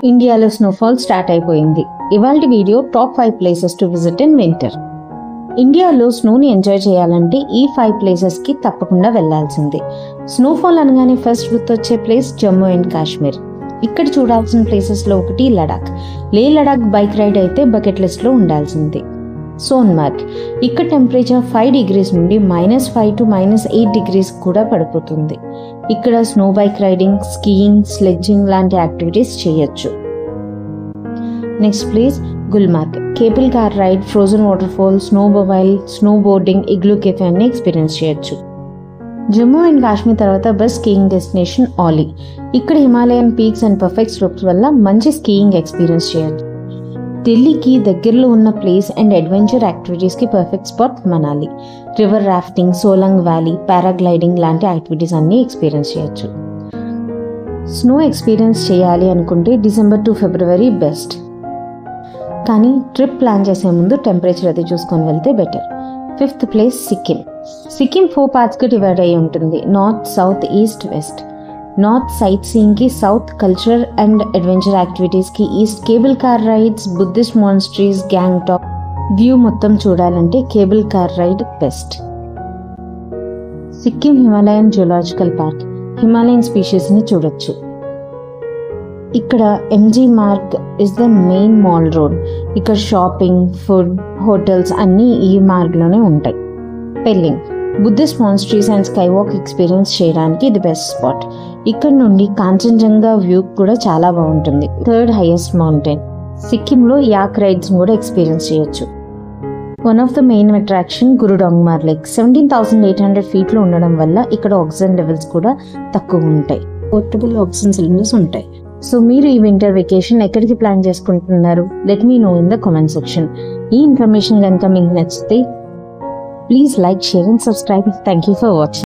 ఇండియాలో snowfall start అయిపోయింది. ఇవాల్టి video top 5 places to visit in winter. ఇండియాలో స్నోని ఎంజాయ్ చేయాలంటే ఈ 5 ప్లేసెస్కి తప్పకుండా వెళ్లాల్సిందే. స్నోఫాల్ అనగానే ఫస్ట్ గుర్తొచ్చే ప్లేస్ జమ్మూ అండ్ కాశ్మీర్. ఇక్కడ చూడాల్సిన ప్లేసెస్లో ఒకటి లడాక్. లడాక్ బైక్ రైడ్ అయితే బకెట్ లిస్ట్లో ఉండాల్సిందే. సోన్మార్గ్. ఇక్కడ టెంపరేచర్ 5 డిగ్రీస్ నుండి -5 to -8 డిగ్రీస్ కూడా పడిపోతుంది. ఇక్కడ snow bike riding, skiing, sledging లాంటి యాక్టివిటీస్ చేయొచ్చు. Next place Gulmarg. Cable car ride, frozen water fall, snowmobile, snow boarding, igloo cafe అన్ని ఎక్స్పీరియన్స్ చేయొచ్చు. జమ్మూ అండ్ కాశ్మీర్ తర్వాత బెస్ట్ స్కీయింగ్ డెస్టినేషన్ ఆలీ. ఇక్కడ Himalayan peaks and perfect slopes వల్ల మంచి స్కీయింగ్ ఎక్స్పీరియన్స్ చేయొచ్చు. ఢిల్లీకి దగ్గరలో ఉన్న ప్లేస్ అండ్ అడ్వెంచర్ యాక్టివిటీస్కి perfect spot Manali. River rafting, Solang valley, paragliding లాంటి యాక్టివిటీస్ అన్నీ ఎక్స్పీరియన్స్ చేయొచ్చు. స్నో ఎక్స్పీరియన్స్ చేయాలి అనుకుంటే డిసెంబర్ టు ఫిబ్రవరి బెస్ట్. కానీ ట్రిప్ ప్లాన్ చేసే ముందు టెంపరేచర్ అది చూసుకొని వెళ్తే better. 5th place Sikkim. Sikkim 4 పార్ట్స్గా డివైడ్ అయ్యి ఉంటుంది: north, south, east, west. North sight సీయింగ్కి, సౌత్ కల్చరల్ అండ్ అడ్వెంచర్ యాక్టివిటీస్కి, east cable car rides, Buddhist monasteries, Gangtok. View మొత్తం చూడాలంటే cable car ride best. Sikkim Himalayan zoological park. Himalayan స్పీషీస్ని చూడొచ్చు. ఇక్కడ MG Marg is the main mall road. ఇక్కడ shopping, food, hotels అన్నీ ఈ మార్గ్లోనే ఉంటాయి. Pelling. Buddhist monasteries and sky walk experience చేయడానికి ఇది బెస్ట్ స్పాట్. ఇక్కడ నుండి కాంచన్జంగా వ్యూ కూడా చాలా బాగుంటుంది. 3rd highest mountain. సిక్కింలో యాక్ రైడ్స్ కూడా ఎక్స్పీరియన్స్ చేయొచ్చు. One of the main attraction Gurudongmar lake. 17,800 ఫీట్లో ఉండడం వల్ల ఇక్కడ ఆక్సిజన్ లెవెల్స్ కూడా తక్కువ ఉంటాయి. పోర్టబుల్ ఆక్సిజన్ సిలిండర్స్ ఉంటాయి. సో మీరు ఈ వింటర్ వెకేషన్ ఎక్కడికి ప్లాన్ చేసుకుంటున్నారు? Let me know in the comment section. ఈ ఇన్ఫర్మేషన్ కనుక మీకు నచ్చితే please like, share and subscribe. Thank you for watching.